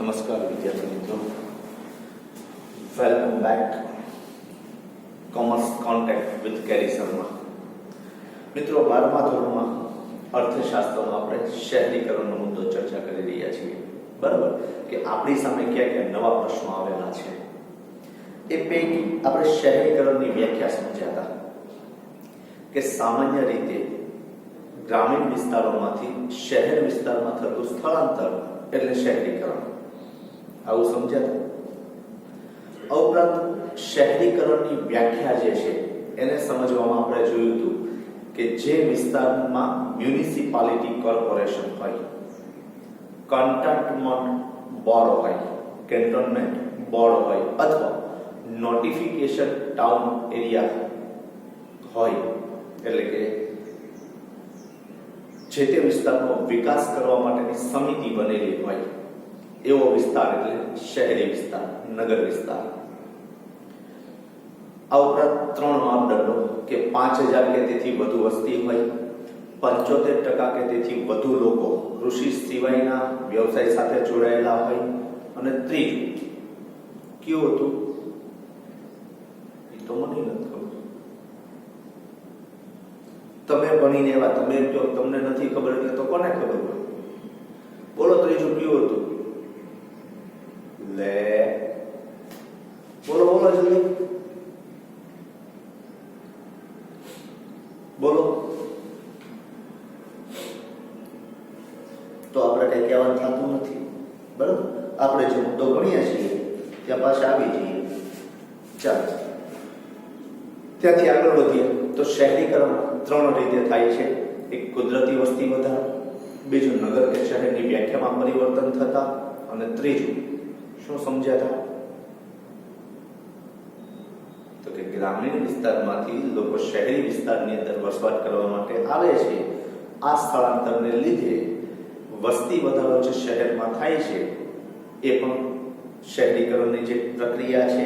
નમસ્કાર વિદ્યાર્થી મિત્રો, welcome back commerce contact with Kerry Sharma. મિત્રો, 12મા ધોરણમાં અર્થશાસ્ત્રમાં આપણે શહેરીકરણનો મુદ્દો ચર્ચા કરી રહ્યા છીએ. બરાબર કે આપણી સામે ક્યાં ક્યાં નવા પ્રશ્નો આવેલા છે. એ પૈકી આપણે શહેરીકરણની વ્યાખ્યા સમજ્યા હતા કે સામાન્ય રીતે ગ્રામીણ વિસ્તારોમાંથી શહેર વિસ્તારમાં થતું સ્થળાંતર એટલે શહેરીકરણ. આવું સમજ્યા. ઉપરાંત શહેરીકરણની વ્યાખ્યા જે છે એને સમજવામાં આપણે જોયું હતું કે જે વિસ્તારમાં મ્યુનિસિપાલિટી કોર્પોરેશન હોય, કન્ટેન્ટમેન્ટ બોર્ડ હોય, કેન્ટોનમેન્ટ બોર્ડ હોય અથવા નોટિફિકેશન ટાઉન એરિયા હોય, એટલે કે જે તે વિસ્તારનો વિકાસ કરવા માટેની સમિતિ બનેલી હોય એવો વિસ્તાર એટલે શહેરી વિસ્તાર, નગર વિસ્તાર. આ ઉપરાંત 3 માપદંડો કે 5000 કે તેથી વધુ વસ્તી હોય, 75% કે તેથી વધુ લોકો કૃષિ સિવાયના વ્યવસાય સાથે જોડાયેલા હોય, અને ત્રીજું કયું હતું એ તો મને નથી ખબર. તમે ભણીને એવા તમે એમ કહો તમને નથી ખબર એટલે તો કોને ખબર હોય? બોલો ત્રીજું કયું હતું? લે બોલો બોલો જલ્દી બોલો. તો આપણે કઈ કહેવાનું થતું નથી. બરાબર, આપણે જે મુદ્દો ભણ્યા છીએ ત્યાં પાછા આવી જઈએ. ચાલો ત્યાંથી આગળ વધીએ તો શહેરીકરણ 3 રીતે થાય છે. એક કુદરતી વસ્તી વધારો, બીજું નગર કે શહેરની વ્યાખ્યામાં પરિવર્તન થતા, અને ત્રીજું શું સમજ્યા હતા? તો કે ગ્રામીણ વિસ્તારમાંથી લોકો શહેરી વિસ્તારની અંદર વસવાટ કરવા માટે આવે છે. આ સ્થળાંતરને લીધે વસ્તી વધારો જે શહેરમાં થાય છે એ પણ શહેરીકરણની જે પ્રક્રિયા છે.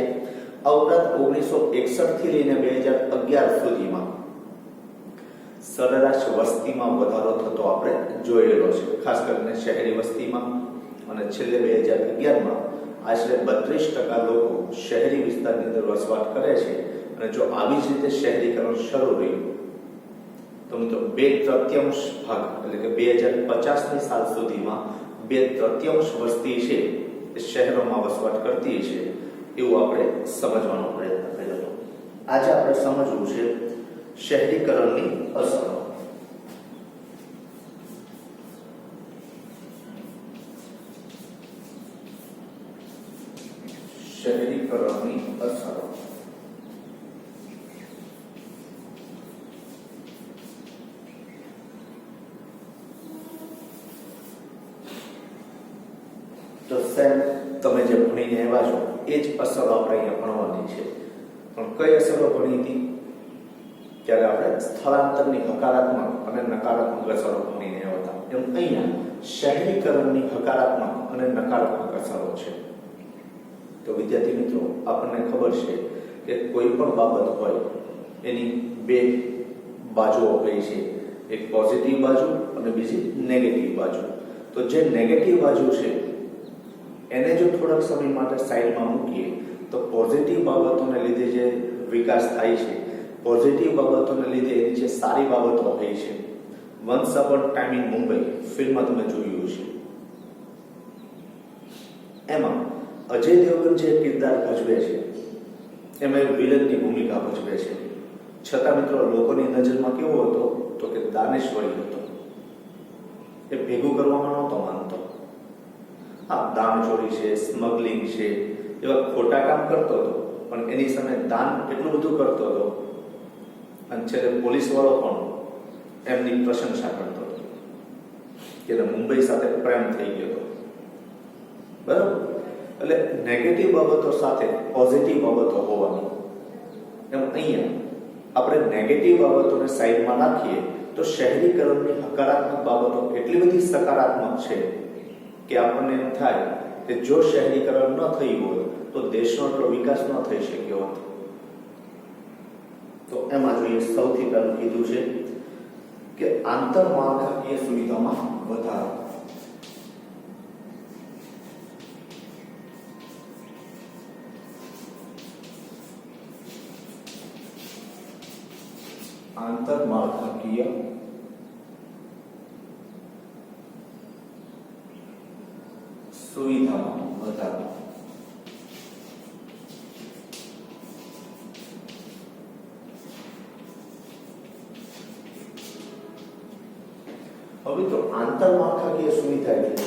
આ ઉપરાંત 1961 થી લઈને 2011 સુધીમાં સરેરાશ વસ્તીમાં વધારો થતો આપણે જોયેલો છે, ખાસ કરીને શહેરી વસ્તીમાં. અને છેલ્લે 2011માં આશરે 32% લોકો શહેરી વિસ્તારની અંદર વસવાટ કરે છે. અને જો આવી જ રીતે શહેરીકરણ શરૂ રહ્યું તો મિત્રો 2/3 ભાગ એટલે કે 2050ની સાલ સુધીમાં 2/3 વસ્તી છે એ શહેરોમાં વસવાટ કરતી છે એવું આપણે સમજવાનો પ્રયત્ન કર્યો. આજે આપણે સમજવું છે શહેરીકરણની અસરો. શહેરીકરણની અસરો. તો સેમ તમે જે ભણીને આવ્યા છો એ જ અસરો આપણે અહીંયા ભણવાની છે. પણ કઈ અસરો ભણી હતી? ત્યારે આપણે સ્થળાંતરની હકારાત્મક અને નકારાત્મક અસરો ભણીને આવ્યા હતા. એમ અહીંયા શહેરીકરણની હકારાત્મક અને નકારાત્મક અસરો છે. તો વિદ્યાર્થી મિત્રો, આપણને ખબર છે કે કોઈ પણ બાબત હોય એની 2 બાજુઓ હોય છે. એક પોઝિટિવ બાજુ અને બીજી નેગેટિવ બાજુ. તો જે નેગેટિવ બાજુ છે એને જો થોડાક સમય માટે સાઈડમાં મૂકીએ તો પોઝિટિવ બાબતોને લીધે જે વિકાસ થાય છે, પોઝિટિવ બાબતોને લીધે એની જે સારી બાબતો હોય છે. Once upon time in Mumbai ફિલ્મમાં તમે જોયું છે. એમાં અજય દેવગન જે કિરદાર ભજવે છે એમાં વિલનની ભૂમિકા ભજવે છે. છતાં મિત્રો લોકોની નજરમાં કેવો હતો? તો કે દાનેશ્વરી હતો. એ ભેગું કરવામાં નહોતો માનતો. હા, દાણચોરી છે, સ્મગલિંગ છે, એવા ખોટા કામ કરતો હતો, પણ એની સામે દાન એટલું બધું કરતો હતો અને છેલ્લે પોલીસ વાળો પણ એમની પ્રશંસા કરતો હતો કે મુંબઈ સાથે પ્રેમ થઈ ગયો હતો. બરાબર, એટલે નેગેટિવ બાબતો સાથે પોઝિટિવ બાબતો હોવાની. એમ અહીંયા આપણે નેગેટિવ બાબતોને સાઈડમાં રાખીએ તો શહેરીકરણની હકારાત્મક બાબતો એટલી બધી સકારાત્મક છે કે આપણને એમ થાય કે જો શહેરીકરણ ન થયું હોત તો દેશનો એટલો વિકાસ ન થઈ શક્યો હોત. તો એમાં જોઈએ સૌથી પહેલું કીધું છે કે આંતરમાળખાકીય સુવિધામાં વધારો. આંતરમાળખાકીય સુવિધામાં વધારો. હવે તો આંતરમાળખાકીય સુવિધા એટલે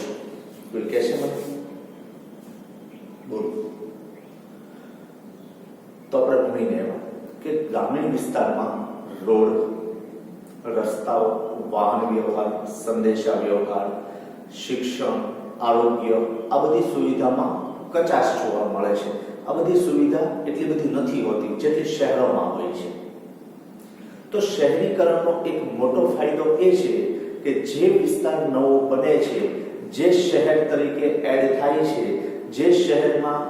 કોઈ કહેશે મને? બોલો. તો આપણે ભણીને એમાં કે ગ્રામીણ વિસ્તારમાં રોડ, રસ્તાઓ, વાહન વ્યવહાર, સંદેશા વ્યવહાર, શિક્ષણ, આરોગ્ય આ બધી સુવિધામાં કચાશ જોવા મળે છે. આ બધી સુવિધા એટલી બધી નથી હોતી જેટલી શહેરોમાં હોય છે. તો શહેરીકરણનો એક મોટો ફાયદો એ છે કે જે વિસ્તાર નવો બને છે, જે શહેર તરીકે એડ થાય છે, જે શહેરમાં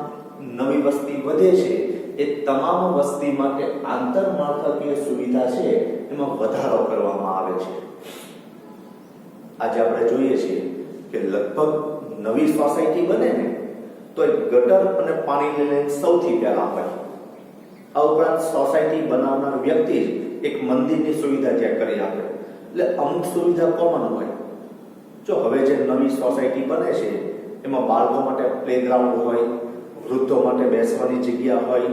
નવી વસ્તી વધે છે, એ તમામ વસ્તી માટે આંતરમાળખાકીય સુવિધા છે એમાં વધારો કરવામાં આવે છે. આજે આપણે જોઈએ છીએ કે લગભગ નવી સોસાયટી બને ને તો ગટર અને પાણીની લાઈન સૌથી પહેલા હોય. આ ઉપરાંત સોસાયટી બનાવનાર વ્યક્તિ જ એક મંદિરની સુવિધા ત્યાં કરી આપે. એટલે અમુક સુવિધા કોમન હોય. જો હવે જે નવી સોસાયટી બને છે એમાં બાળકો માટે પ્લેગ્રાઉન્ડ હોય, વૃદ્ધો માટે બેસવાની જગ્યા હોય,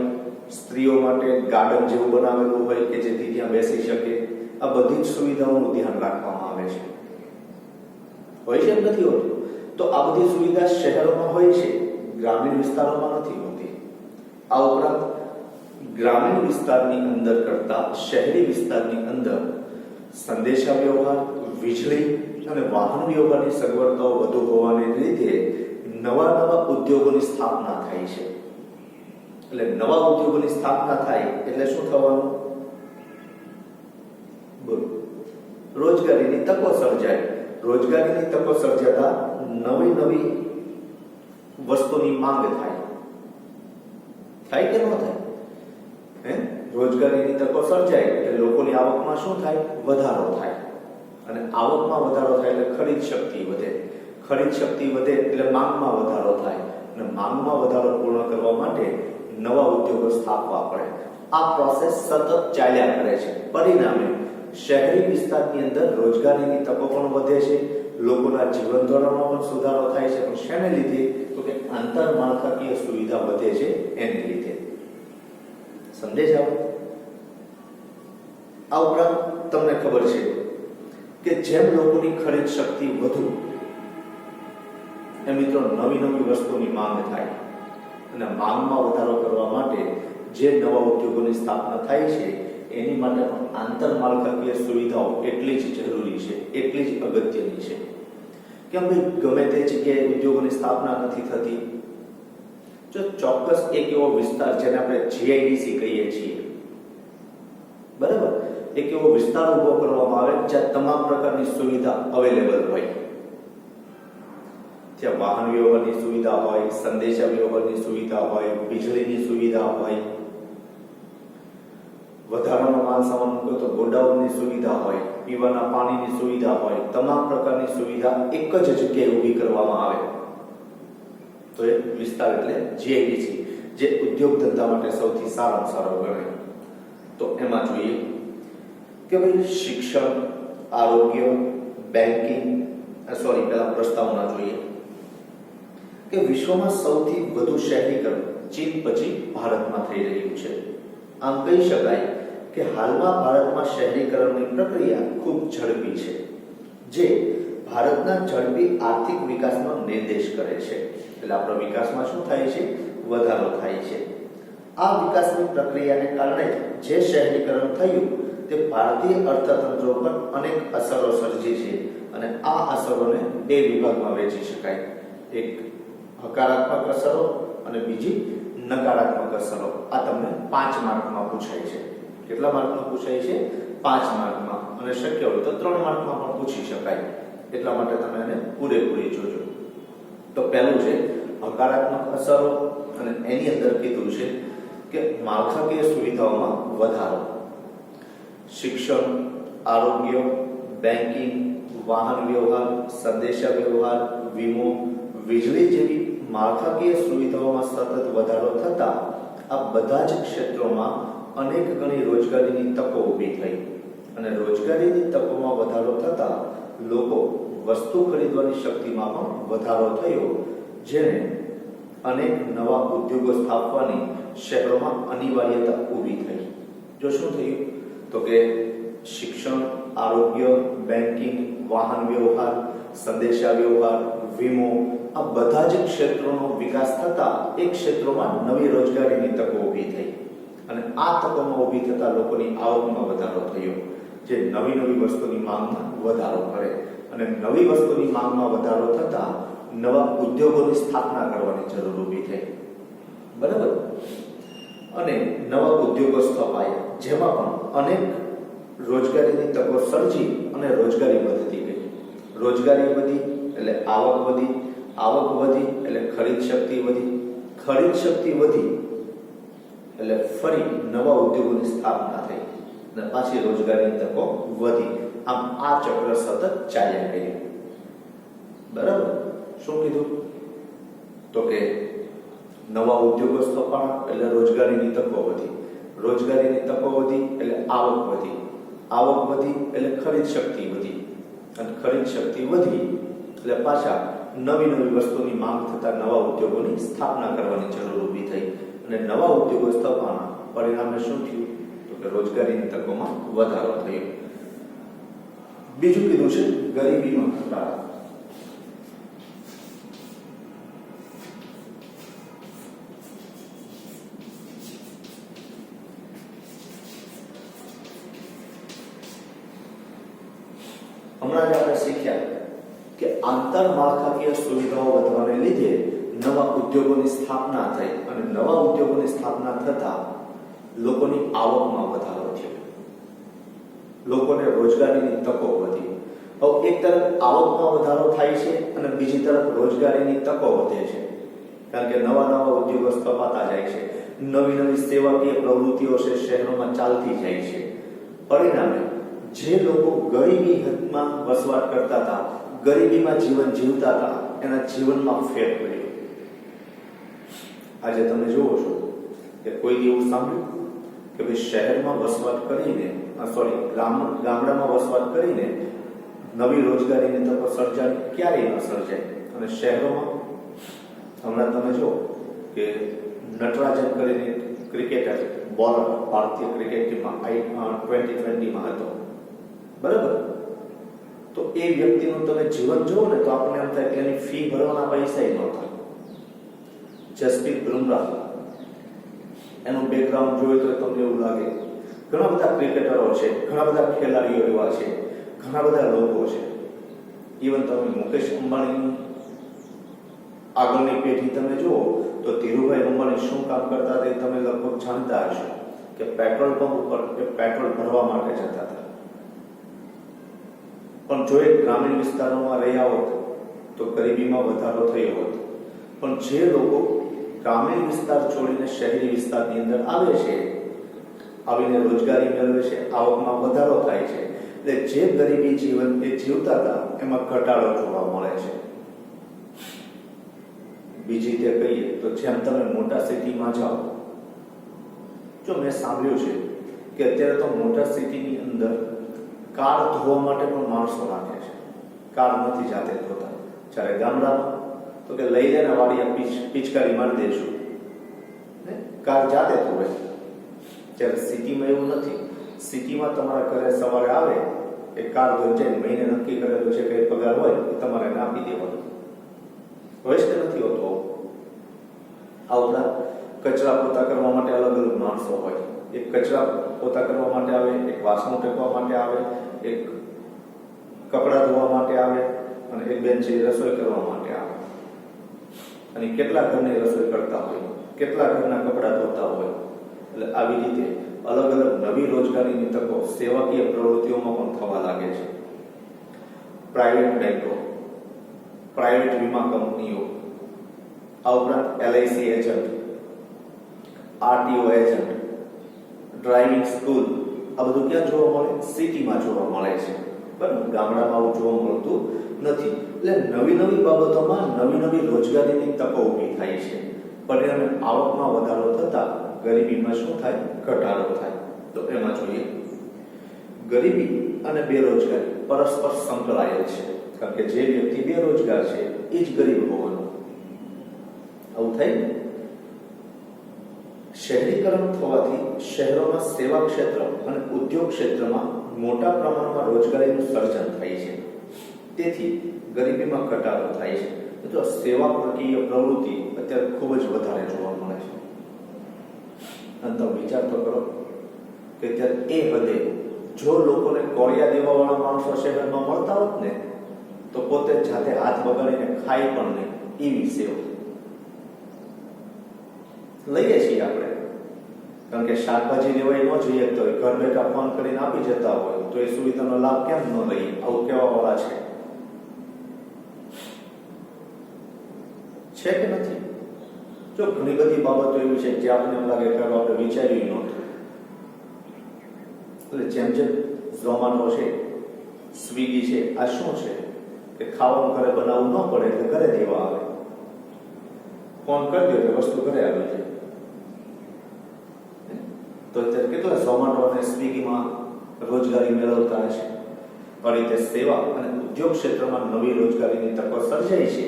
સ્ત્રીઓ માટે ગાર્ડન જેવું બનાવેલું હોય કે જેથી ત્યાં બેસી શકે. આ બધી જ સુવિધાઓનું ધ્યાન રાખવામાં આવે છે. હોય છે એમ નથી હોતું? તો આ બધી સુવિધા શહેરોમાં હોય છે, ગ્રામીણ વિસ્તારોમાં નથી હોતી. આ ઉપરાંત ગ્રામીણ વિસ્તારની અંદર કરતા શહેરી વિસ્તારની અંદર સંદેશા વ્યવહાર, વીજળી અને વાહન વ્યવહારની સગવડતાઓ વધુ હોવાને લીધે નવા ઉદ્યોગોની સ્થાપના થાય છે. એટલે નવા ઉદ્યોગોની સ્થાપના થાય એટલે શું થવાનું? બોલો. રોજગારીની તકો સર્જાય. રોજગારીની તકો સર્જાતા નવી વસ્તુની માંગ થાય. થાય કે ન થાય? રોજગારીની તકો સર્જાય એટલે લોકોની આવકમાં શું થાય? વધારો થાય. અને આવકમાં વધારો થાય એટલે ખરીદ શક્તિ વધે. ખરીદ શક્તિ વધે એટલે માંગમાં વધારો થાય. અને માંગમાં વધારો પૂર્ણ કરવા માટે નવા ઉદ્યોગો સ્થાપવા પડે. આ પ્રોસેસ સતત ચાલ્યા કરે છે. પરિણામે શહેરી વિસ્તારની અંદર રોજગારીની તકો પણ વધે છે, લોકોના જીવન ધોરણમાં પણ સુધારો થાય છે. પણ શેને લીધે? તો કે આંતરમાળખાકીય સુવિધા વધે છે એને લીધે. સંદેશ આવે. આ ઉપરાંત તમને ખબર છે કે જેમ લોકોની ખરીદ શક્તિ વધુ એ મિત્રો નવી વસ્તુની માંગ થાય. અને માંગમાં વધારો કરવા માટે જે નવા ઉદ્યોગોની સ્થાપના થાય છે એની માટે પણ આંતરમાળખાકીય સુવિધાઓ એટલી જ જરૂરી છે, એટલી જ અગત્યની છે. કેમ ભાઈ ગમે તે જગ્યાએ ઉદ્યોગોની સ્થાપના નથી થતી? જો ચોક્કસ એક એવો વિસ્તાર જેને આપણે જીઆઈડીસી કહીએ છીએ, બરાબર, એક એવો વિસ્તાર ઉભો કરવામાં આવે જ્યાં તમામ પ્રકારની સુવિધા અવેલેબલ હોય. ત્યાં વાહન વ્યવહારની સુવિધા હોય, સંદેશા વ્યવહારની સુવિધા હોય, વીજળીની સુવિધા હોય, વધારાનો માલ સામાન મૂકો તો ગોડાઉનની સુવિધા હોય, પીવાના પાણીની સુવિધા હોય. તમામ પ્રકારની સુવિધા એક જ જગ્યાએ ઊભી કરવામાં આવે તો એ વિસ્તાર એટલે જીઆઈડીસી, જે ઉદ્યોગ ધંધા માટે સૌથી સારામાં સારો ગણાય. તો એમાં જોઈએ કે ભાઈ શિક્ષણ, આરોગ્ય, બેન્કિંગ, પહેલા પ્રસ્તાવના જોઈએ કે વિશ્વમાં સૌથી વધુ શહેરીકરણ ચીન પછી ભારતમાં થઈ રહ્યું છે. આમ કહી શકાય કે હાલમાં ભારતમાં શહેરીકરણની પ્રક્રિયા ખૂબ ઝડપી છે, જે ભારતના ઝડપી આર્થિક વિકાસનો નિર્દેશ કરે છે. એટલે આપણા વિકાસમાં શું થાય છે? વધારો થાય છે. આ વિકાસની પ્રક્રિયાને કારણે જે શહેરીકરણ થયું તે ભારતીય અર્થતંત્ર પર અનેક અસરો સર્જી છે. અને આ અસરોને બે વિભાગમાં વહેંચી શકાય. એક હકારાત્મક અસરો અને બીજી નકારાત્મક અસરો. આ તમને 5 માર્કમાં પૂછાય છે. કેટલા માર્કમાં પૂછાય છે? 5 માર્કમાં. અને શક્ય હોય તો 3 માર્કમાં પણ પૂછી શકાય. એટલા માટે તમે એને પૂરેપૂરી જોજો. તો પહેલું છે હકારાત્મક અસરો, અને એની અંદર કીધું છે કે માળખાકીય સુવિધાઓમાં વધારો. શિક્ષણ, આરોગ્ય, બેન્કિંગ, વાહન વ્યવહાર, સંદેશા વ્યવહાર, વીમો, વીજળી જેવી માળખાકીય સુવિધાઓમાં સતત વધારો થતા આ બધા જ ક્ષેત્રોમાં અનેક ગણી રોજગારીની તકો ઊભી થઈ. અને રોજગારીની તકોમાં વધારો થતા લોકો વસ્તુ ખરીદવાની શક્તિમાં પણ વધારો થયો, જેને અનેક નવા ઉદ્યોગો સ્થાપવાની શહેરોમાં અનિવાર્યતા ઊભી થઈ. જો શું થયું તો કે શિક્ષણ, આરોગ્ય, બેન્કિંગ, વાહન વ્યવહાર, સંદેશા વ્યવહાર, વીમો, આ બધા જ ક્ષેત્રોનો વિકાસ થતા એક ક્ષેત્રોમાં નવી રોજગારીની તકો ઊભી થઈ અને આ તકોમાં ઊભી થતા લોકોની આવકમાં વધારો થયો, જે નવી નવી વસ્તુની માંગમાં વધારો કરે અને નવી વસ્તુની માંગમાં વધારો થતા નવા ઉદ્યોગોની સ્થાપના કરવાની જરૂર ઊભી થઈ. બરાબર. અને નવા ઉદ્યોગો સ્થપાયા, જેમાં પણ અનેક રોજગારીની તકો સર્જી અને રોજગારી વધતી ગઈ. રોજગારી વધી એટલે આવક વધી, આવક વધી એટલે ખરીદ શક્તિ વધી, ખરીદ શક્તિ વધી એટલે ફરી નવા ઉદ્યોગોની સ્થાપના થઈ અને પાછી રોજગારીની તકો વધી. આમ આ ચક્ર સતત ચાલ્યા કર્યું. બરાબર. શું કીધું તો કે નવા ઉદ્યોગો સ્થપાયા એટલે રોજગારીની તકો વધી, રોજગારીની તકો વધી એટલે આવક વધી, આવક વધી એટલે ખરીદ શક્તિ વધી અને ખરીદ શક્તિ વધી એટલે પાછા નવી નવી વસ્તુની માંગ થતા નવા ઉદ્યોગોની સ્થાપના કરવાની જરૂર ઊભી થઈ અને નવા ઉદ્યોગો સ્થાપવાના પરિણામે શું થયું તો કે રોજગારીની તકોમાં વધારો થયો. બીજું કીધું છે ગરીબીમાં ઘટાડો. હમણાં જ આપણે શીખ્યા કે આંતરમાળખાકીય સુવિધાઓ વધવાને લીધે નવા ઉદ્યોગોની સ્થાપના થઈ અને નવા ઉદ્યોગોની સ્થાપના થતા લોકોની આવકમાં વધારો થયો, લોકોને રોજગારીની તકો વધી. હવે એક તરફ આવકમાં વધારો થાય છે અને બીજી તરફ રોજગારીની તકો વધે છે, કારણ કે નવા નવા ઉદ્યોગો સ્થપાતા જાય છે, નવી નવી સેવાકીય પ્રવૃત્તિઓ છે શહેરોમાં ચાલતી જાય છે. પરિણામે જે લોકો ગરીબીમાં વસવાટ કરતા હતા, ગરીબીમાં જીવન જીવતા હતા, એના જીવનમાં ફેર પડ્યો. આજે તમે જુઓ છો કે કોઈ એવું સાંભળ્યું કે ભાઈ શહેરમાં વસવાટ કરીને ગામડામાં વસવાટ કરીને નવી રોજગારીની તકો સર્જાય? ક્યારેય ન સર્જાય. અને શહેરોમાં હમણાં તમે જુઓ કે નટરાજન કરીને ક્રિકેટર, બોલર, ભારતીય ક્રિકેટ ટીમમાં 2020માં હતો. બરાબર. તો એ વ્યક્તિનું તમે જીવન જુઓ ને તો આપણને એમ થાય કે એની ફી ભરવાના પૈસા ન થાય. જસપ્રીત બુમરાહ, એનું બેકગ્રાઉન્ડ જોઈએ તો તમને એવું લાગે ઘણા બધા ક્રિકેટરો છે, ઘણા બધા ખેલાડીઓ એવા છે, ઘણા બધા લોકો છે. ઇવન તમે મુકેશ અંબાણીની આગળની પેઢી તમે જુઓ તો ધીરુભાઈ અંબાણી શું કામ કરતા હતા તમે લગભગ જાણતા હશો કે પેટ્રોલ પંપ ઉપર પેટ્રોલ ભરવા માટે જતા હતા. પણ જો એ ગ્રામીણ વિસ્તારોમાં રહ્યા હોત તો ગરીબીમાં વધારો થયો હોત. પણ જે લોકો ગ્રામીણ વિસ્તાર છોડીને શહેરી વિસ્તારની અંદર આવે છે, આવીને રોજગારી મેળવે છે, આવકમાં વધારો થાય છે, એટલે જે ગરીબી જીવન એ જીવતા હતા એમાં ઘટાડો જોવા મળે છે. બીજી રીતે કહીએ તો જેમ તમે મોટા સિટીમાં જાઓ, જો મેં સાંભળ્યું છે કે અત્યારે તો મોટા સિટીની અંદર કાર ધોવા માટે પણ માણસો રાખે છે, કાર નથી જાતે ધોતા. જ્યારે ગામડામાં તો કે લઈ લેને વાડી પિચકારી મારી દેશું, કાર જાતે ધોવે. જ્યારે સિટીમાં એવું નથી. સિટીમાં તમારા ઘરે સવારે આવે એ કાર ધોઈ જાય, મહિને નક્કી કરેલું છે કે પગાર હોય એ તમારે આપી દેવાનો હોય કે નથી હોતો. આ ઉપરાંત કચરા પોતા કરવા માટે અલગ અલગ માણસો હોય. એક કચરા પોતા કરવા માટે આવે, એક વાસણ ટેકવા માટે આવે, એક કપડાં ધોવા માટે આવે અને એક બેન છે રસોઈ કરવા માટે આવે. અને કેટલા ઘરની રસોઈ કરતા હોય, કેટલા ઘરના કપડાં ધોતા હોય. એટલે આવી રીતે અલગ અલગ નવી રોજગારીની તકો સેવાકીય પ્રવૃત્તિઓમાં પણ થવા લાગે છે. પ્રાઇવેટ બેંકો, પ્રાઇવેટ વીમા કંપનીઓ, આ ઉપરાંત LIC agent, RTO agent, driving school, આ બધું ક્યાં જોવા મળે? સિટીમાં જોવા મળે છે. બરાબર. ગામડામાં આવું જોવા મળતું નથી. એટલે નવી નવી બાબતોમાં નવી નવી રોજગારીની તકો ઊભી થાય છે. પરિણામે આવકમાં વધારો થતા ગરીબીમાં શું થાય? ઘટાડો થાય. તો એમાં જોઈએ ગરીબી અને બેરોજગારી પરસ્પર સંકળાયેલ છે, કારણ કે જે વ્યક્તિ બેરોજગાર છે એ જ ગરીબ હોવાનો. આવું થાય ને. શહેરીકરણ થવાથી શહેરોમાં સેવા ક્ષેત્ર અને ઉદ્યોગ ક્ષેત્રમાં મોટા પ્રમાણમાં રોજગારીનું સર્જન થાય છે. તેથી ગરીબીમાં ઘટાડો થાય છે. તો સેવાકીય પ્રવૃત્તિ અત્યારે ખૂબ જ વધારે જોવા મળે છે. અને તમે વિચાર તો કરો કે અત્યારે એ હદે જો લોકોને કોળિયા દેવાવાળા માણસો શહેરમાં મળતા હોત ને તો પોતે જાતે હાથ બગાડીને ખાઈ પણ નહીં એવી સેવા લઈએ છીએ આપણે. કારણ કે શાકભાજી લેવાય ન જોઈએ તો ઘર બેઠા ફોન કરીને આપી જતા હોય તો એ સુવિધાનો લાભ કેમ ન લઈએ? આવું કેવા વાળા છે કે નથી? જો ઘણી બધી બાબતો એવી છે જે આપણને એમ લાગે કે આપણે વિચાર્યું નહોતું. એટલે જેમ જેમ ઝોમાટો છે, સ્વીગી છે, આ શું છે કે ખાવાનું ઘરે બનાવવું ન પડે એટલે ઘરે દેવા આવે. ફોન કરી દો એટલે વસ્તુ ઘરે આવી જાય. તો અત્યારે કેટલા ઝોમાટો અને સ્વીગીમાં રોજગારી મેળવતા હશે. આ રીતે સેવા અને ઉદ્યોગ ક્ષેત્રમાં નવી રોજગારીની તકો સર્જાય છે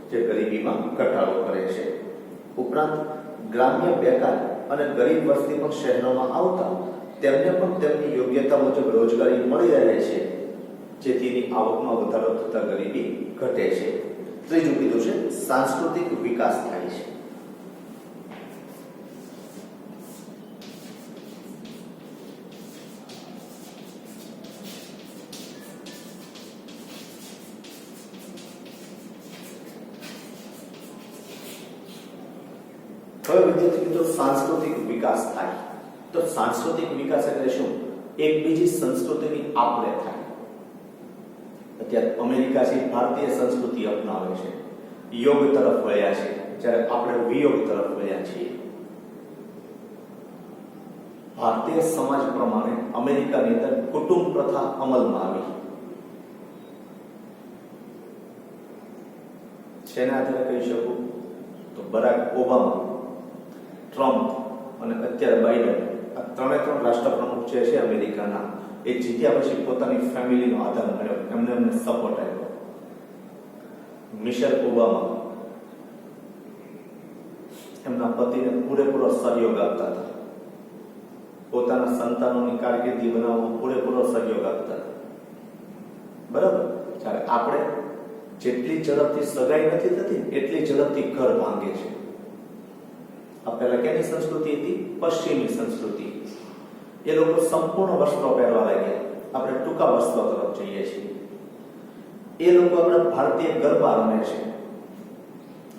જે ગરીબીમાં ઘટાડો કરે છે. ઉપરાંત ગ્રામ્ય બેકાર અને ગરીબ વસ્તી પણ શહેરોમાં આવતા તેમને પણ તેમની યોગ્યતા મુજબ રોજગારી મળી રહે છે, જેથી એની આવકમાં વધારો થતા ગરીબી ઘટે છે. ત્રીજું કીધું છે સાંસ્કૃતિક વિકાસ થાય છે. હવે વિદ્યાર્થી મિત્રો સાંસ્કૃતિક વિકાસ થાય તો સાંસ્કૃતિક વિકાસ એટલે શું? એક બીજી સંસ્કૃતિની આપલે થાય. અત્યારે અમેરિકા છે ભારતીય સંસ્કૃતિ અપનાવે છે, યોગ તરફ વળ્યા છે, જ્યારે આપણે વિયોગ તરફ વળ્યા છીએ. ભારતીય સમાજ પ્રમાણે અમેરિકાની અંદર કુટુંબ પ્રથા અમલમાં આવી. જેના આધારે કહી શકું તો બરાક ઓબામા, ટ્રમ્પ અને અત્યારે બાઇડન આ ત્રણે ત્રણ રાષ્ટ્રપ્રમુખ જે છે અમેરિકાના એ જીત્યા પછી પોતાની ફેમિલીનો આધાર મળ્યો, એમને સપોર્ટ આપ્યો. મિશેલ ઓબામા એમના પતિને પૂરેપૂરો સહયોગ આપતા હતા, પોતાના સંતાનોની કારકિર્દી બનાવવામાં પૂરેપૂરો સહયોગ આપતા હતા. બરાબર. જ્યારે આપણે જેટલી ઝડપથી સગાઈ નથી થતી એટલી ઝડપથી ઘર ભાંગે છે. આ પહેલા કેની સંસ્કૃતિ હતી? પશ્ચિમી સંસ્કૃતિ. એ લોકો સંપૂર્ણ વસ્ત્રો પહેરવા લાગ્યા, આપણે ટૂંકા વસ્ત્રો તરફ જઈએ છીએ. એ લોકો આપણા ભારતીય ગરબા રમે છે.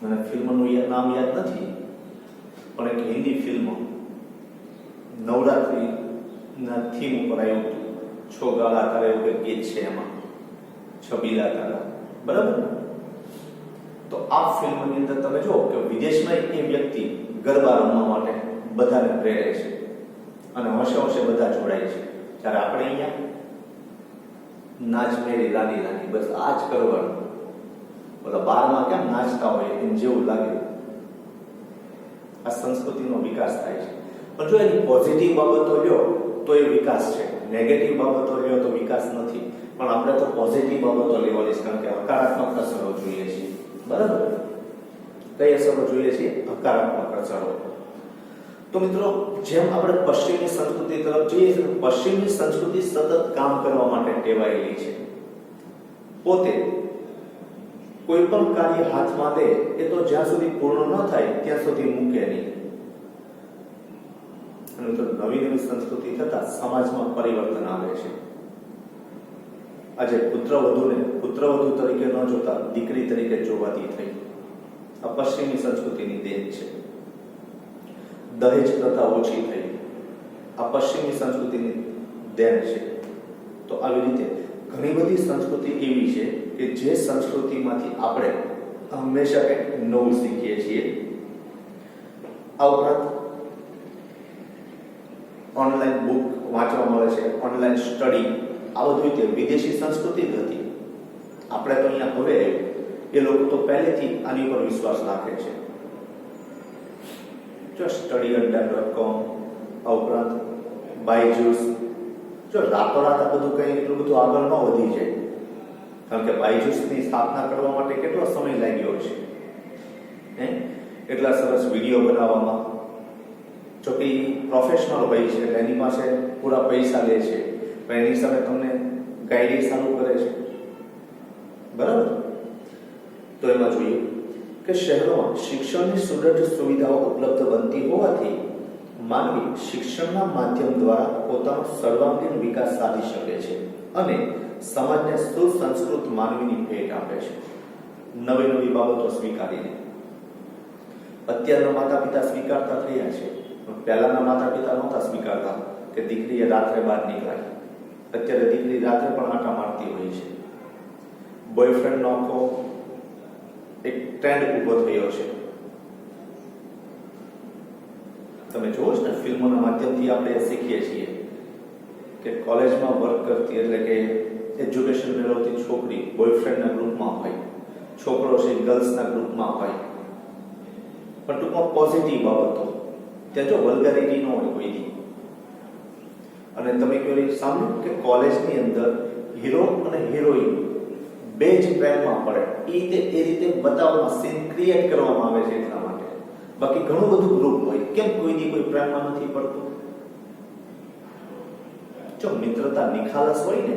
મને ફિલ્મનું નામ યાદ નથી, પણ એક હિન્દી ફિલ્મ નવરાત્રી ના થીમ ઉપર આવ્યું હતું. છો ગાળા તારે એવું કંઈક ગીત છે એમાં, છબીલા તારા. બરાબર. તો આ ફિલ્મની અંદર તમે જો કે વિદેશમાં એ વ્યક્તિ ગરબા રમવા માટે બધાને પ્રેરે છે અને હોશે હોશે બધા જોડાય છે. જ્યારે આપણે અહીંયા નાચ મેરી રાની રાની, બસ આ જ કરવાનું. બધા બારમાં કેમ નાચતા હોય એમ જેવું લાગે. આ સંસ્કૃતિનો વિકાસ થાય છે. પણ જો એની પોઝિટિવ બાબતો લ્યો તો એ વિકાસ છે, નેગેટિવ બાબતો લ્યો તો વિકાસ નથી. પણ આપણે તો પોઝિટિવ બાબતો લેવાની છે, કારણ કે હકારાત્મક અસરો જોઈએ છીએ. બરાબર. કઈ અસરો જોઈએ છીએ? હકારાત્મક અસરો. તો મિત્રો જેમ આપણે પશ્ચિમી સંસ્કૃતિ તરફ જઈએ છીએ, પશ્ચિમી સંસ્કૃતિ સતત કામ કરવા માટે ટેવાયેલી છે. પોતે કોઈ પણ કાર્ય હાથમાં લે એ તો જ્યાં સુધી પૂર્ણ ન થાય ત્યાં સુધી મૂકે નહીં. અને તો નવી નવી સંસ્કૃતિ થતા સમાજમાં પરિવર્તન આવે છે. આજે પુત્રવધુ તરીકે ન જોતા દીકરી તરીકે જોવાતી થઈ. આ પશ્ચિમી સંસ્કૃતિની દેન છે. દહેજ પ્રથા ઓછી થઈ. આ પશ્ચિમી સંસ્કૃતિની દેન છે. તો આવી રીતે ઘણી બધી સંસ્કૃતિ એવી છે કે જે સંસ્કૃતિમાંથી આપણે હંમેશા કંઈક નવું શીખીએ છીએ. આ ઉપરાંત ઓનલાઈન બુક વાંચવા મળે છે, ઓનલાઈન સ્ટડી, આ બધું તે વિદેશી સંસ્કૃતિ જ હતી. આપણે તો અહીંયા હવે એ લોકો તો પહેલેથી આની ઉપર વિશ્વાસ રાખે છે. જો studyadda.com, આ ઉપરાંત બાયજુસ, જો જો રાતોરાત આ બધું કંઈ એટલું બધું આગળ ન વધી જાય, કારણ કે બાયજૂસની સ્થાપના કરવા માટે કેટલો સમય લાગ્યો છે, એટલા સરસ વિડીયો બનાવવામાં. જો કે પ્રોફેશનલ હોય છે એટલે એની પાસે પૂરા પૈસા લે છે, પણ એની સામે તમને ગાઈડ ચાલુ કરે છે, બરાબર. તો એમાં જોઈએ કે શહેરોમાં શિક્ષણની સુદૃઢ સુવિધાઓ ઉપલબ્ધ બનતી હોવાથી માનવી શિક્ષણના માધ્યમ દ્વારા પોતાનો સર્વાંગીણ વિકાસ સાધી શકે છે અને સમાજને સુસંસ્કૃત માનવીની ભેટ આપે છે, નવી નવી બાબતો સ્વીકારીને. અત્યારના માતા પિતા સ્વીકારતા થયા છે, પહેલાના માતા પિતા નહોતા સ્વીકારતા કે દીકરીએ રાત્રે બહાર નીકળાય. અત્યારે દીકરી રાત્રે પણ આંટા મારતી હોય છે. બોયફ્રેન્ડ નો આખો એક ટ્રેન્ડ ઉભો થયો છે. તમે જોવો છો ને, ફિલ્મોના માધ્યમથી આપણે શીખીએ છીએ કે કોલેજમાં વર્ક કરતી એટલે કે એજ્યુકેશન મેળવતી છોકરી બોયફ્રેન્ડના ગ્રુપમાં હોય, છોકરો છે ગર્લ્સના ગ્રુપમાં હોય, પણ ટૂંકમાં પોઝિટિવ બાબતો. ત્યાં જો વલ્ગેરિટી ન હોય કોઈ દી. અને તમે કોઈ સાંભળ્યું કે કોલેજની અંદર હીરો અને હિરોઈન બે જ પ્રેમમાં પડે, એ રીતે બતાવવામાં, સીન ક્રિએટ કરવામાં આવે છે એટલા માટે. બાકી ઘણું બધું ગ્રુપ હોય, કેમ કોઈ દી કોઈ પ્રેમમાં નથી પડતું? જો મિત્રતા નિખાલસ હોય ને,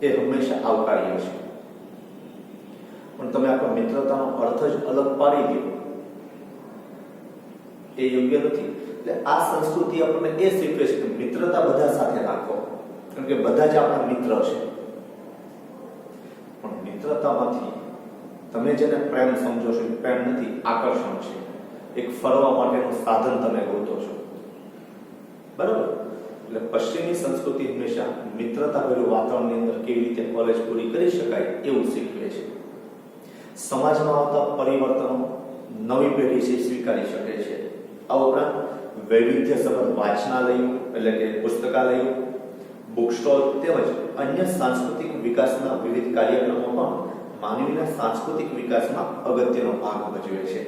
એ હંમેશા આવકાર્ય છે. પણ તમે આખો મિત્રતાનો અર્થ જ અલગ પાડી દો, એ યોગ્ય નથી. એટલે આ સંસ્કૃતિ આપણને એ શીખવે છે કે મિત્રતા બધા સાથે રાખો, કારણ કે બધા જ આપણા મિત્ર છે. પણ મિત્રતામાંથી તમે જેને પ્રેમ સમજો છો, પ્રેમ નથી, આકર્ષણ છે. એક ફરવા માટેનું સાધન તમે ગોતો છો, બરાબર. એટલે પશ્ચિમી સંસ્કૃતિ હંમેશા મિત્રતાભર્યું વાતાવરણની અંદર કેવી રીતે કોલેજ પૂરી કરી શકાય એવું શીખવે છે. સમાજમાં આવતા પરિવર્તનો નવી પેઢી છે સ્વીકારી શકે છે. આ ઉપરાંત વૈવિધ્યસભર વાંચનાલયો એટલે કે પુસ્તકાલયો, બુક સ્ટોલ તેમજ અન્ય સાંસ્કૃતિક વિકાસના વિવિધ કાર્યક્રમો પણ માનવીના સાંસ્કૃતિક વિકાસમાં અગત્યનો ભાગ ભજવે છે.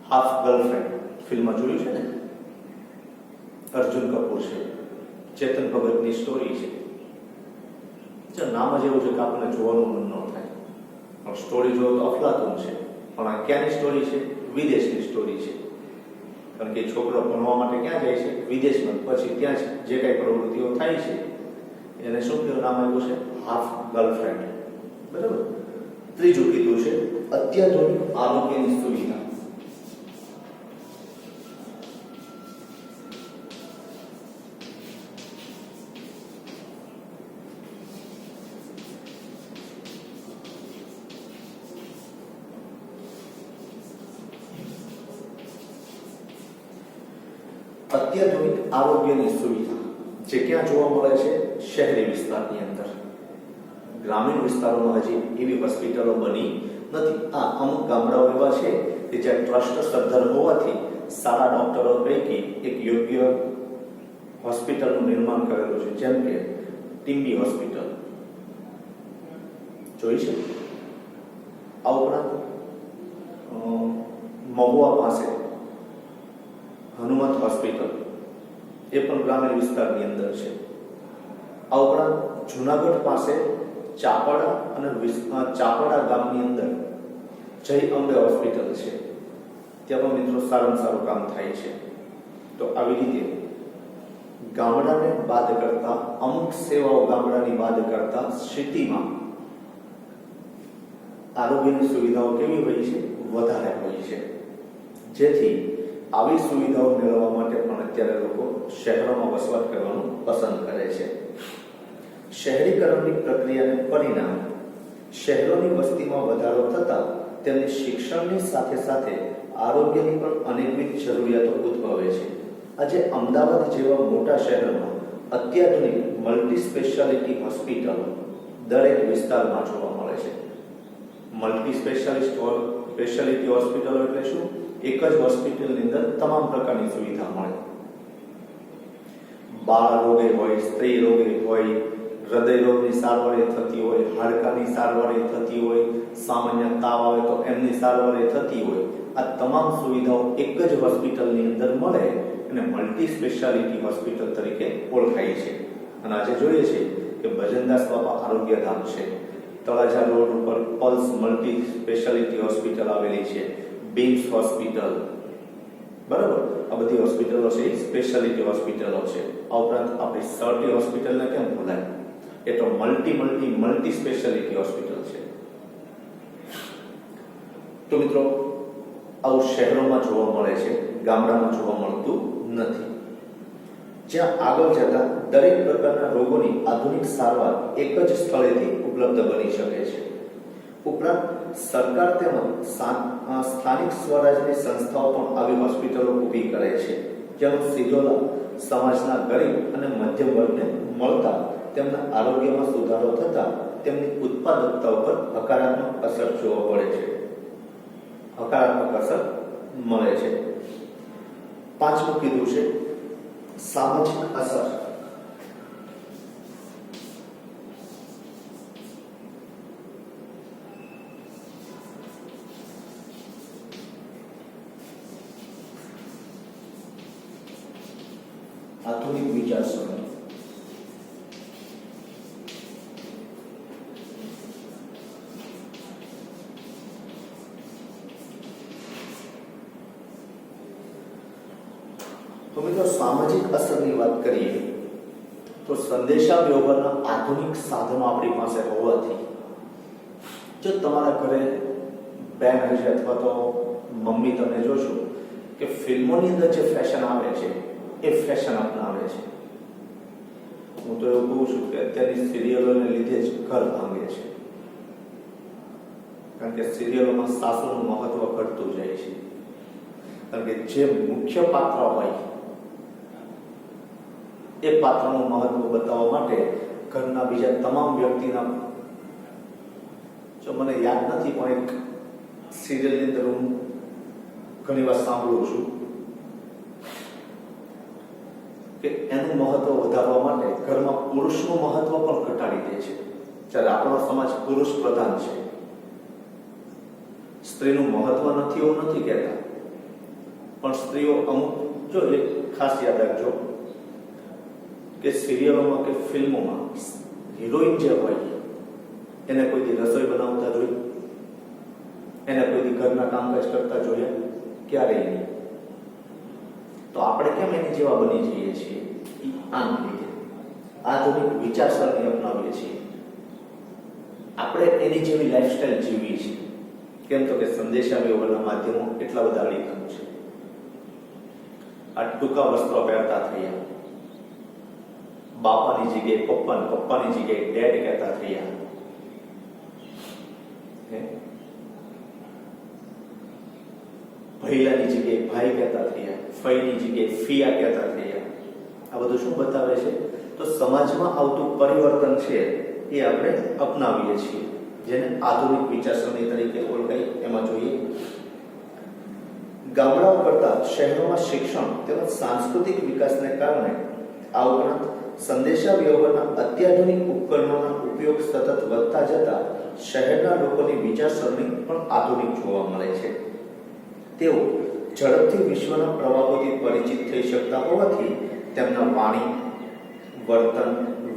હાફ ગર્લફ્રેન્ડ ફિલ્મ જોયું છે ને, અર્જુન કપૂર છે, ચેતન ભગતની સ્ટોરી છે. નામ જ એવું છે કે આપણને જોવાનું મન ન થાય, પણ સ્ટોરી જોવો તો અફલાતુન છે. પણ આ ક્યાંની સ્ટોરી છે? વિદેશની સ્ટોરી છે. કારણ કે છોકરો ભણવા માટે ક્યાં જાય છે? વિદેશમાં. પછી ત્યાં જે કઈ પ્રવૃત્તિઓ થાય છે એને શું કહેવાનું નામ આવ્યું છે? હાફ ગર્લફ્રેન્ડ, બરાબર. ત્રીજું કીધું છે અત્યાધુનિક આરોગ્યની સુવિધા. અત્યાધુનિક આરોગ્યની સુવિધા જે ક્યાં જોવા મળે છે? શહેરી વિસ્તારની અંદર. ગ્રામીણ વિસ્તારોમાં હજી એવી હોસ્પિટલો બની નથી. આ અમુક ગામડાઓ એવા છે કે જ્યાં ટ્રસ્ટ સદ્ધર હોવાથી સારા ડોક્ટરો પૈકી એક યોગ્ય હોસ્પિટલનું નિર્માણ કરેલું છે, જેમ કે ટીમ્બી હોસ્પિટલ જોઈ છે. આ ઉપરાંત મહુવા પાસે હનુમંત હોસ્પિટલ, એ પણ ગ્રામીણ વિસ્તારની અંદર છે. આ ઉપરાંત જુનાગઢ પાસે ચાપડા અને ચાપડા ગામની અંદર જય અંબે હોસ્પિટલ છે. ત્યાં પણ મિત્રો સારામાં સારું કામ થાય છે. તો આવી રીતે ગામડાને બાદ કરતા અમુક સેવાઓ ગામડાની બાદ કરતા સિટીમાં આરોગ્યની સુવિધાઓ કેવી હોય છે? વધારે હોય છે. જેથી આવી સુવિધાઓ મેળવવા માટે પણ અત્યારે લોકો શહેરોમાં વસવાટ કરવાનું પસંદ કરે છે. શહેરીકરણની પ્રક્રિયાને પરિણામે શહેરોની વસ્તીમાં વધારો થતા તેમની શિક્ષણની સાથે સાથે આરોગ્યની પણ અનેકવિધ જરૂરિયાતો ઉદ્ભવે છે. આજે અમદાવાદ જેવા મોટા શહેરમાં અત્યાધુનિક મલ્ટી સ્પેશિયાલિટી હોસ્પિટલો દરેક વિસ્તારમાં જોવા મળે છે. મલ્ટી સ્પેશિયાલિટી હોસ્પિટલો એટલે શું? એક જ હોસ્પિટલની અંદર તમામ પ્રકારની સુવિધા મળે. બાળ રોગે હોય, સ્ત્રી રોગે હોય, હૃદય રોગની સારવાર એ થતી હોય, હાડકાની સારવાર એ થતી હોય, સામાન્ય તાવ આવે તો એમની સારવાર એ થતી હોય, આ તમામ સુવિધાઓ એક જ હોસ્પિટલની અંદર મળે અને મલ્ટી સ્પેશિયાલિટી હોસ્પિટલ તરીકે ઓળખાય છે. અને આજે જોઈએ છીએ કે ભજનદાસ બાપા આરોગ્યધામ છે, તળાજા રોડ ઉપર પલ્સ મલ્ટી સ્પેશિયાલિટી હોસ્પિટલ આવેલી છે, બીમ્સ હોસ્પિટલ, બરાબર, આ બધી હોસ્પિટલો છે એ સ્પેશિયાલિટી હોસ્પિટલો છે. આ ઉપરાંત આપણી સરટી હોસ્પિટલને કેમ ભૂલાય, એ તો મલ્ટી સ્પેશિયાલિટી હોસ્પિટલ છે. તો મિત્રો આવું શહેરોમાં જોવા મળે છે, ગામડામાં જોવા મળતું નથી, જ્યાં આગળ જતા દરેક પ્રકારના રોગોની આધુનિક સારવાર એક જ સ્થળેથી ઉપલબ્ધ બની શકે છે. ઉપરાંત સરકાર તેમજ સ્થાનિક સ્વરાજની સંસ્થાઓ પણ આવી હોસ્પિટલો ઊભી કરે છે, જેનો સીધો લાભ સમાજના ગરીબ અને મધ્યમ વર્ગને મળતા તેમના આરોગ્યમાં સુધારો થતા તેમની ઉત્પાદકતા ઉપર હકારાત્મક અસર જોવા મળે છે, હકારાત્મક અસર મળે છે. પાંચમું કીધું છે સામાજિક અસર. આધુનિક વિચારસરણી. તો મિત્રો સામાજિક અસરની વાત કરીએ તો સંદેશા વ્યવહારના આધુનિક સાધનો આપણી પાસે હોવાથી જો તમારા ઘરે બેન હશે અથવા તો મમ્મી તમે જોશો કે ફિલ્મોની અંદર જે ફેશન આવે છે એ ફેશન અપનાવે છે. હું તો એવું કહું છું કે અત્યારની સિરિયલોને લીધે જ ઘર ભાંગે છે, કારણ કે સિરિયલોમાં સાસુનું મહત્વ ઘટતું જાય છે, કારણ કે જે મુખ્ય પાત્ર હોય એ પાત્રનું મહત્વ બતાવવા માટે ઘરના બીજા તમામ વ્યક્તિના, જો મને યાદ નથી પણ એક સિરિયલની અંદર હું ઘણી વાર સાંભળું છું કે એનું મહત્વ વધારવા માટે ઘરમાં પુરુષનું મહત્વ પણ ઘટાડી દે છે. જ્યારે આપણો સમાજ પુરુષ પ્રધાન છે, સ્ત્રીનું મહત્વ નથી એવું નથી કહેતા, પણ સ્ત્રીઓ અમુક, જો એક ખાસ યાદ રાખજો કે સિરિયલોમાં કે ફિલ્મોમાં હિરોઈન જે હોય એને કોઈ દી રસોઈ બનાવતા જોઈ, એને કોઈ દી ઘરના કામકાજ કરતા જોયા ક્યારેય નહીં. તો આપણે કેમ એની જેવા બની જઈએ છીએ? આમ રીતે આધુનિક વિચારસરણી અપનાવીએ છીએ, આપણે એની જેવી લાઈફસ્ટાઈલ જીવીએ છીએ. કેમ તો કે સંદેશા વ્યવહારના માધ્યમો એટલા બધા અડીખમ છે. આ ટૂંકા વસ્ત્રો પહેરતા થયા, બાપાની જગ્યાએ પપ્પાને, પપ્પાની જગ્યાએ ડેડ કહેતા થયા, ભૈલાની જગ્યાએ ભાઈ કહેતા થયા, ફઈની જગ્યાએ ફિયા કહેતા થયા. આ બધું શું બતાવે છે? તો સમાજમાં આવતું પરિવર્તન છે એ આપણે અપનાવીએ છીએ, જેને આધુનિક વિચારસરણી તરીકે ઓળખાય. એમાં જોઈએ ગામડાઓ કરતા શહેરોમાં શિક્ષણ તેમજ સાંસ્કૃતિક વિકાસને કારણે આ ઉપરાંત સંદેશા વ્યવહારના અત્યાધુનિક ઉપકરણોના ઉપયોગ સતત વધતા જતા શહેરના લોકોની વિચારસરણી પણ આધુનિક જોવા મળે છે. તેઓ ઝડપથી વિશ્વના પ્રવાહોથી પરિચિત થઈ શકતા હોવાથી તેમના વાણી, વર્તન,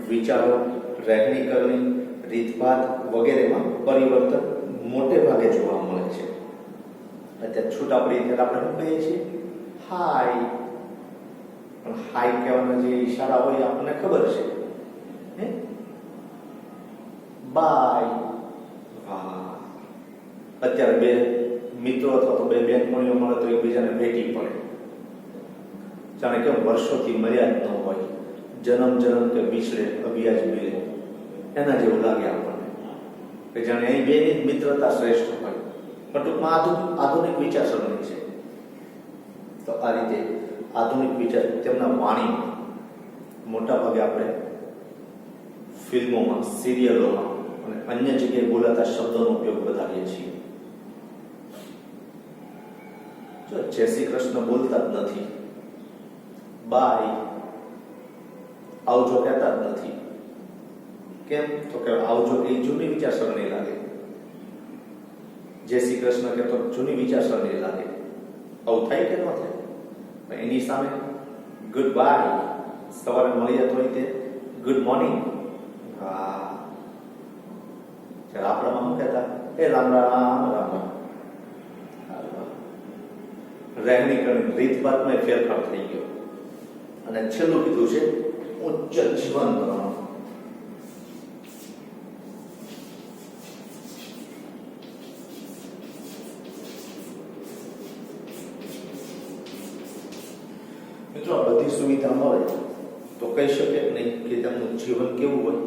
વિચારો, રહેણી કરણી, રીતભાત વગેરેમાં પરિવર્તન મોટે ભાગે જોવા મળે છે. અત્યારે છૂટા પડી ત્યારે આપણે શું કહીએ છીએ? હાય. પણ હાય કહેવાના જે ઈશારા હોય આપણને ખબર છે, બાય. હા, અત્યારે બે મિત્રો અથવા તો બે બહેનપણીઓ મળે તો એકબીજાને ભેટી પડે, જાણે કે વર્ષોથી મળ્યા જ ન હોય, જન્મ જન્મ કે વિછડે અભિયાજ મિલે, એના જેવું લાગે આપણને કે જાણે અહીં બેની મિત્રતા શ્રેષ્ઠ હોય. પણ ટૂંકમાં આધુનિક વિચારસરણી છે. તો આ રીતે આધુનિક વિચાર તેમના વાણીમાં મોટા ભાગે આપણે ફિલ્મોમાં, સિરિયલોમાં અને અન્ય જગ્યાએ બોલાતા શબ્દોનો ઉપયોગ વધારીએ છીએ. જો જય શ્રી કૃષ્ણ બોલતા જ નથી, બાય, આવજો કહેતા જ નથી, કેમ? તો કે આવજો કે જૂની વિચારસરણી લાગે, જય શ્રી કૃષ્ણ કે તો જૂની વિચારસરણી લાગે. આવું થાય કે ન થાય? પણ એની સામે ગુડ બાય, સવારે મળી જતો હોય તે ગુડ મોર્નિંગ. હા, આપણામાં શું કહેતા? એ રામ રામ રામ રામ. રહેણી કરણી રીતભાતમાં ફેરફાર થઈ ગયો. અને છેલ્લું કીધું છે ઉચ્ચ જીવન ધોરણ. મિત્રો આ બધી સુવિધા મળે તો કહી શકે નહીં કે તેમનું જીવન કેવું હોય?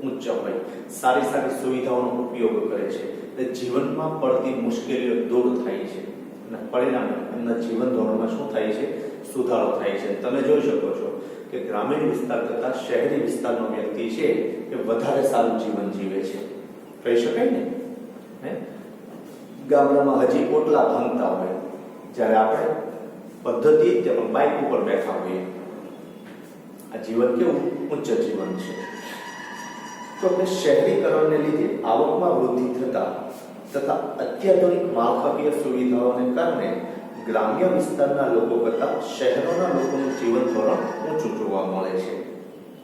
ઉચ્ચ હોય. સારી સારી સુવિધાઓનો ઉપયોગ કરે છે એટલે જીવનમાં પડતી મુશ્કેલીઓ દૂર થાય છે અને પરિણામે એમના જીવન ધોરણમાં શું થાય છે? સુધારો થાય છે. તમે જોઈ શકો છો કે ગ્રામીણ વિસ્તાર કરતાં શહેરી વિસ્તારનો વ્યક્તિ છે એ વધારે સારું જીવન જીવે છે, કહી શકાય ને. ગામડામાં હજી ઓટલા ભાંગતા હોય, જ્યારે આપણે પદ્ધતિ જ પણ બાઇક ઉપર બેઠા હોઈએ. આ જીવન કેવું? ઉચ્ચ જીવન છે. તો કે શહેરીકરણને લીધે આવકમાં વૃદ્ધિ તથા અત્યાધુનિક માળખાકીય સુવિધાઓને કારણે ગ્રામ્ય વિસ્તારના લોકો કરતાં શહેરોના લોકોનું જીવન ધોરણ ઊંચું જોવા મળે છે.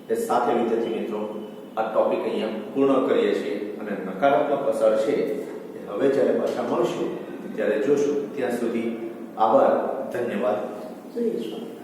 એ સાથે વિદ્યાર્થી મિત્રો આ ટોપિક અહીંયા પૂર્ણ કરીએ છીએ અને નકારાત્મક અસર છે એ હવે જ્યારે પાછા મળશું ત્યારે જોશું. ત્યાં સુધી આભાર, ધન્યવાદ, જય ઈશ્વર.